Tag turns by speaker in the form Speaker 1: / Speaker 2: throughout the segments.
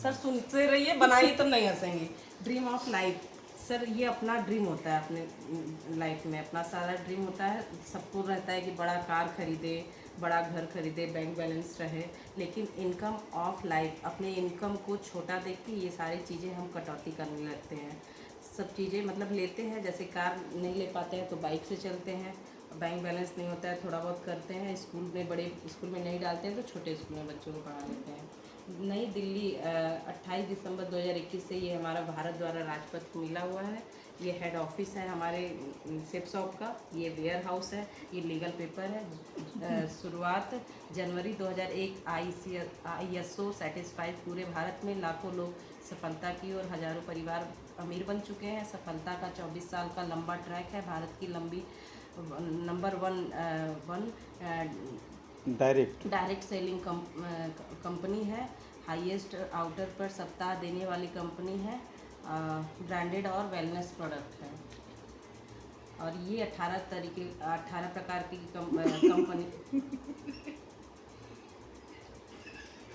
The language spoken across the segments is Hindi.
Speaker 1: सर सुनते रहिए, बनाइए तो नहीं हंसेंगे। ड्रीम ऑफ लाइफ सर, ये अपना ड्रीम होता है, अपने लाइफ में अपना सारा ड्रीम होता है। सबको रहता है कि बड़ा कार खरीदे, बड़ा घर खरीदे, बैंक बैलेंस रहे, लेकिन इनकम ऑफ लाइफ, अपने इनकम को छोटा देख के ये सारी चीज़ें हम कटौती करने लगते हैं। सब चीज़ें मतलब लेते हैं, जैसे कार नहीं ले पाते हैं तो बाइक से चलते हैं, बैंक बैलेंस नहीं होता है थोड़ा बहुत करते हैं, स्कूल में बड़े स्कूल में नहीं डालते हैं तो छोटे स्कूल में बच्चों को पढ़ा लेते हैं। नई दिल्ली 28 दिसंबर 2021 से ये हमारा भारत द्वारा राजपथ मिला हुआ है। ये हेड ऑफिस है हमारे सेप शॉप का, ये वेयर हाउस है, ये लीगल पेपर है। शुरुआत जनवरी 2001 ISO सेटिस्फाइड, पूरे भारत में लाखों लोग सफलता की और हजारों परिवार अमीर बन चुके हैं। सफलता का 24 साल का लंबा ट्रैक है। भारत की लंबी number one direct selling company है। हाईएस्ट आउटर पर सप्ताह देने वाली कंपनी है। ब्रांडेड और वेलनेस प्रोडक्ट है। और ये 18 प्रकार की कंपनी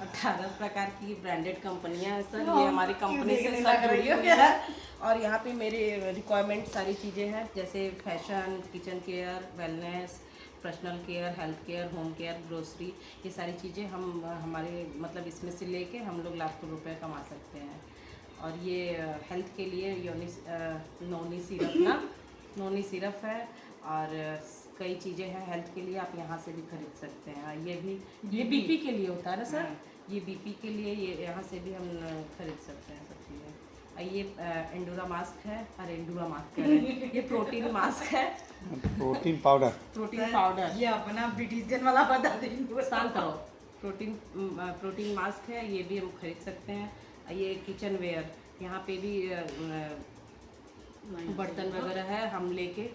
Speaker 1: 18 प्रकार की ब्रांडेड कंपनियां हैं सर। ये हमारी कंपनी से सब जुड़ी हुई है। और यहाँ पे मेरे रिक्वायरमेंट सारी चीज़ें हैं, जैसे fashion, kitchen care, wellness, personal care, health care, home care, grocery, ये सारी चीज़ें हम हमारे मतलब इसमें से लेके हम लोग लाखों रुपए कमा सकते हैं। और ये हेल्थ के लिए नोनी सिरप है। और कई चीज़ें हैं हेल्थ के लिए, आप यहाँ से भी खरीद सकते हैं। ये बीपी के लिए होता है ना सर, ये बीपी के लिए ये यहाँ से भी हम खरीद सकते हैं सब चीज़ें। ये एंडोरा मास्क है, अरे एंडोरा मास्क है ये प्रोटीन मास्क है,
Speaker 2: प्रोटीन पाउडर।
Speaker 1: ये अपना ब्रिटिशन वाला बता देंगे, शांत रहो। प्रोटीन मास्क है, ये भी हम खरीद सकते हैं। ये किचन वेयर, यहाँ पे भी बर्तन वगैरह है, हम लेके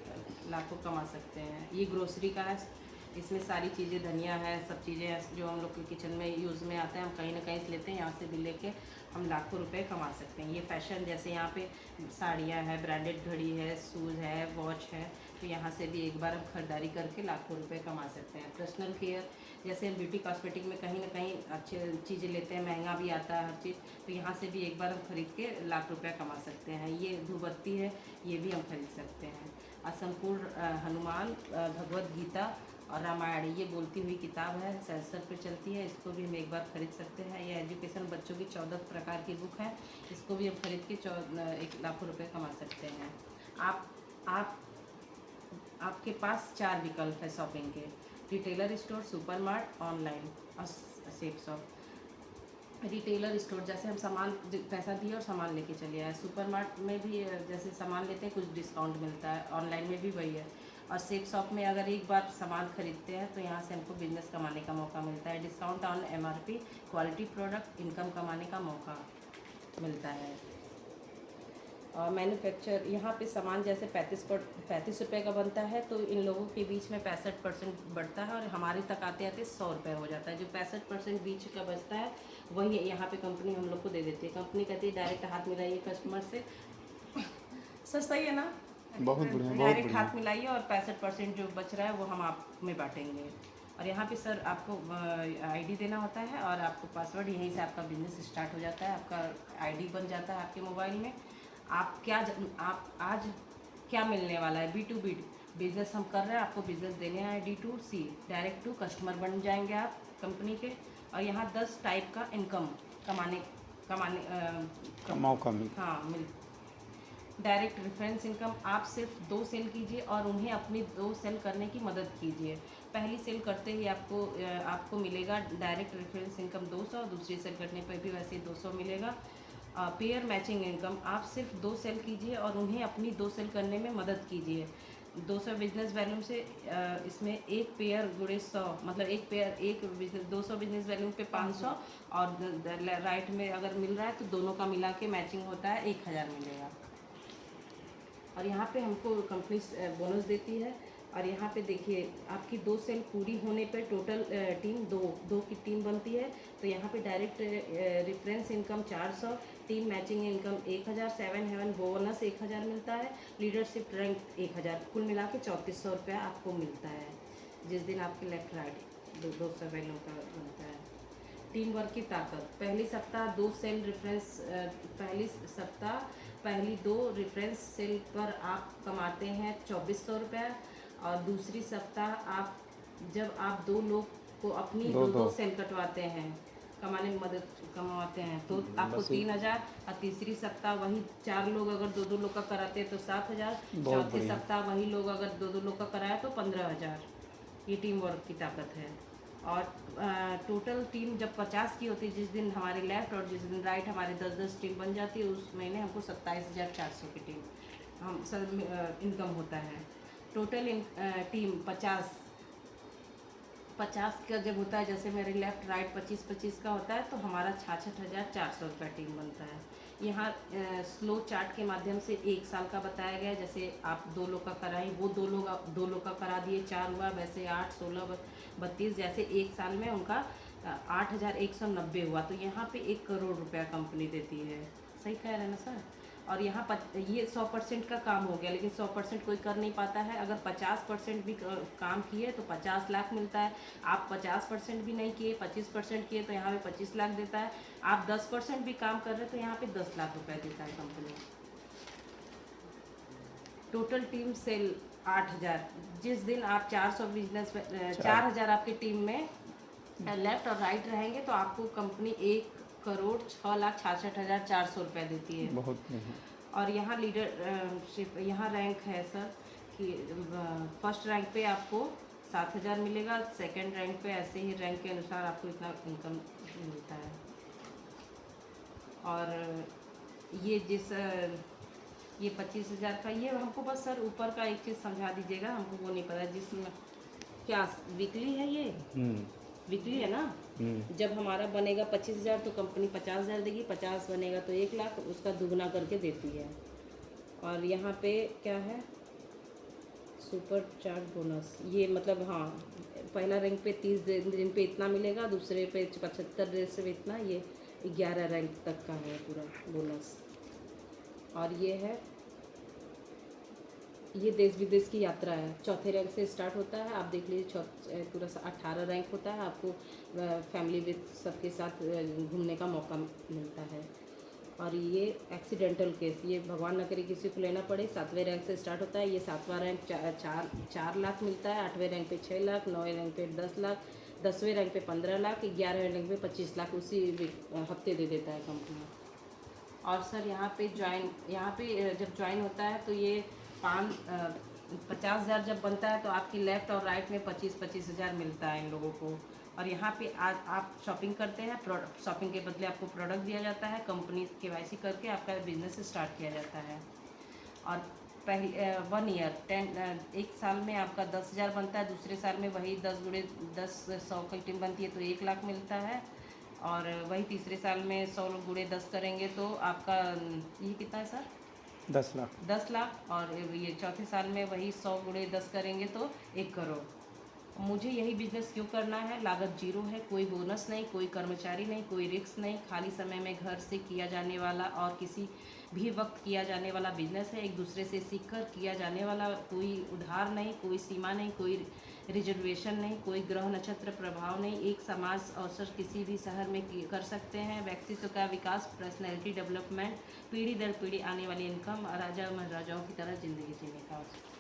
Speaker 1: लाखों कमा सकते हैं। ये ग्रोसरी का है, इसमें सारी चीज़ें, धनिया है, सब चीज़ें जो हम लोग के किचन में यूज़ में आते हैं, हम कहीं ना कहीं से लेते हैं, यहाँ से भी लेके हम लाखों रुपए कमा सकते हैं। ये फैशन, जैसे यहाँ पे साड़ियाँ हैं, ब्रांडेड घड़ी है, शूज़ है, वॉच है, तो यहाँ से भी एक बार हम खरीदारी करके लाखों रुपए कमा सकते हैं। पर्सनल केयर, जैसे हम ब्यूटी कॉस्मेटिक में कहीं ना कहीं अच्छी चीज़ें लेते हैं, महंगा भी आता है हर चीज़, तो यहाँ से भी एक बार हम खरीद के लाख रुपया कमा सकते हैं। ये धूपबत्ती है, ये भी हम खरीद सकते हैं। असंपूर्ण हनुमान, भगवत गीता और रामायण, ये बोलती हुई किताब है, सेंसर पे चलती है, इसको भी हम एक बार खरीद सकते हैं। ये एजुकेशन बच्चों की 14 प्रकार की बुक है, इसको भी हम खरीद के 1 लाख रुपए कमा सकते हैं। आपके पास 4 विकल्प है शॉपिंग के: रिटेलर स्टोर, सुपरमार्ट, ऑनलाइन और सेप शॉप। रिटेलर स्टोर, जैसे हम सामान पैसा दिए और सामान लेके चले आए। सुपरमार्ट में भी जैसे सामान लेते हैं कुछ डिस्काउंट मिलता है, ऑनलाइन में भी वही है। और सेप शॉप में अगर एक बार सामान खरीदते हैं तो यहाँ से हमको बिजनेस कमाने का मौका मिलता है। Discount on MRP, quality product, income कमाने का मौका मिलता है। और मैन्युफैक्चर, यहाँ पे सामान जैसे 35 रुपये का बनता है, तो इन लोगों के बीच में 65% बढ़ता है और हमारे तक आते आते 100 रुपये हो जाता है। जो 65% बीच का बचता है वही यहाँ पे कंपनी हम लोग को दे देती है। कंपनी कहती है डायरेक्ट हाथ मिलाइए कस्टमर से। सर सही है ना?
Speaker 2: बहुत बढ़िया,
Speaker 1: डायरेक्ट हाथ मिलाइए और 65% जो बच रहा है वो हम आप में बांटेंगे। और यहाँ पे सर आपको ID देना होता है और आपको पासवर्ड, यहीं से आपका बिजनेस स्टार्ट हो जाता है। आपका ID बन जाता है आपके मोबाइल में। आप आज क्या मिलने वाला है? B2B बिजनेस हम कर रहे हैं, आपको बिजनेस देने हैं। D2C, डायरेक्ट टू कस्टमर बन जाएंगे आप कंपनी के। और यहाँ 10 टाइप का इनकम कमाने
Speaker 2: का मौका मिलता है।
Speaker 1: हाँ मिल डायरेक्ट रेफरेंस इनकम, आप सिर्फ 2 सेल कीजिए और उन्हें अपनी 2 सेल करने की मदद कीजिए। पहली सेल करते ही आपको मिलेगा डायरेक्ट रेफरेंस इनकम 200, दूसरी सेल करने पर भी वैसे 200 मिलेगा। पेयर मैचिंग इनकम, आप सिर्फ 2 सेल कीजिए और उन्हें अपनी 2 सेल करने में मदद कीजिए। 200 बिजनेस वैल्यूम से इसमें एक पेयर गुणे 100, मतलब एक बिजनेस 200 बिजनेस वैल्यूम पे 500, और राइट में अगर मिल रहा है तो दोनों का मिला के मैचिंग होता है 1000 मिलेगा। और यहाँ पे हमको कंपनी बोनस देती है। और यहाँ पे देखिए आपकी 2 सेल पूरी होने पर टोटल टीम दो की टीम बनती है। तो यहाँ पे direct reference income 400, team matching income 1000, 7 heaven bonus 1000 मिलता है, लीडरशिप रैंक 1000, कुल मिला के 3400 रुपया आपको मिलता है जिस दिन आपके लेफ्ट राइट 200 वैल्यू का बनता है। टीम वर्क की ताकत। पहली सप्ताह 2 सेल रेफरेंस पहली 2 रेफरेंस सेल पर आप कमाते हैं 2400 रुपये, और दूसरी सप्ताह जब आप 2 लोग को अपनी दो सेल कटवाते हैं, कमाने में मदद कमाते हैं, तो आपको 3000। और तीसरी सप्ताह वही 4 लोग अगर 2 लोग का कराते हैं तो 7000। चौथी सप्ताह वही लोग अगर 2 लोग का कराया तो 15000। ये टीम वर्क की ताकत है। और टोटल टीम जब 50 की होती है, जिस दिन हमारे लेफ्ट और जिस दिन राइट हमारे 10-10 टीम बन जाती है, उस महीने हमको 27,400 की टीम हम सब इनकम होता है। टोटल टीम 50 का जब होता है, जैसे मेरे लेफ्ट राइट 25-25 का होता है, तो हमारा 66,400 रुपये टीम बनता है। यहाँ स्लो चार्ट के माध्यम से 1 साल का बताया गया है। जैसे आप 2 लोग का कराई, वो 2 लोग का करा दिए, 4 हुआ, वैसे 8, 16, 32, जैसे 1 साल में उनका 8,190 हुआ। तो यहाँ पे 1 करोड़ रुपया कंपनी देती है। सही कह रहे हैं ना सर? और यहाँ ये 100% का काम हो गया, लेकिन 100% कोई कर नहीं पाता है। अगर 50% भी काम किए तो 50 लाख मिलता है। आप 50% भी नहीं किए, 25% किए तो यहाँ पे 25 लाख देता है। आप 10% भी काम कर रहे हैं तो यहाँ पे 10 लाख रुपए देता है कंपनी। Total team cell 8000। जिस दिन आप 400 बिजनेस 4000 आपकी टीम में लेफ्ट और राइट रहेंगे तो आपको कंपनी 1,06,66,400 रुपये देती है।
Speaker 2: बहुत नहीं।
Speaker 1: और यहाँ लीडरशिप, यहाँ रैंक है सर कि फर्स्ट रैंक पे आपको 7000 मिलेगा, सेकंड रैंक पे ऐसे ही रैंक के अनुसार आपको इतना इनकम मिलता है। और ये ये 25,000 का, ये हमको बस सर ऊपर का एक चीज़ समझा दीजिएगा, हमको वो नहीं पता जिसमें क्या वीकली है। ये वीकली है ना? जब हमारा बनेगा 25,000 तो कंपनी 50,000 देगी, 50 बनेगा तो 1 लाख, उसका दुगना करके देती है। और यहाँ पे क्या है, सुपर चार्ज बोनस, ये मतलब हाँ, पहला रैंक पे 30 दिन पे इतना मिलेगा, दूसरे पे 75 दिन से इतना, ये 11 रैंक तक का है पूरा बोनस। और ये देश विदेश की यात्रा है, चौथे रैंक से स्टार्ट होता है। आप देख लीजिए पूरा 18 रैंक होता है। आपको फैमिली विद सबके साथ घूमने का मौका मिलता है। और ये एक्सीडेंटल केस, ये भगवान न करे किसी को लेना पड़े, 7वें रैंक से स्टार्ट होता है। ये 7वां रैंक 4 लाख मिलता है, 8वें रैंक पे 6 लाख, 9वें रैंक पे 10 लाख, 10वें रैंक पे 15 लाख, 11वें रैंक पे 25 लाख उसी हफ्ते दे देता है कंपनी। और सर यहाँ पे जब ज्वाइन होता है तो ये 50,000 जब बनता है तो आपकी लेफ़्ट और राइट में 25-25 हज़ार मिलता है इन लोगों को। और यहाँ पे आज आप शॉपिंग करते हैं, शॉपिंग के बदले आपको प्रोडक्ट दिया जाता है, कंपनी KYC करके आपका बिजनेस स्टार्ट किया जाता है। और पहले 1 ईयर 1 साल में आपका 10,000 बनता है, दूसरे साल में वही 10 गुणे 10 100 की टीम बनती है तो 1 लाख मिलता है। और वही तीसरे साल में 100 गुणे 10 करेंगे तो आपका ये कितना है सर?
Speaker 2: 10 लाख।
Speaker 1: 10 लाख। और ये चौथे साल में वही 100 गुणे 10 करेंगे तो 1 करोड़। मुझे यही बिजनेस क्यों करना है? लागत 0 है, कोई बोनस नहीं, कोई कर्मचारी नहीं, कोई रिस्क नहीं, खाली समय में घर से किया जाने वाला और किसी भी वक्त किया जाने वाला बिजनेस है। एक दूसरे से सीखकर किया जाने वाला, कोई उधार नहीं, कोई सीमा नहीं, कोई रिजर्वेशन नहीं, कोई ग्रह नक्षत्र प्रभाव नहीं। एक समाज अवसर किसी भी शहर में कर सकते हैं। व्यक्तित्व का विकास, पर्सनैलिटी डेवलपमेंट, पीढ़ी दर पीढ़ी आने वाली इनकम, राजा महाराजाओं की तरह ज़िंदगी जीने का अवसर।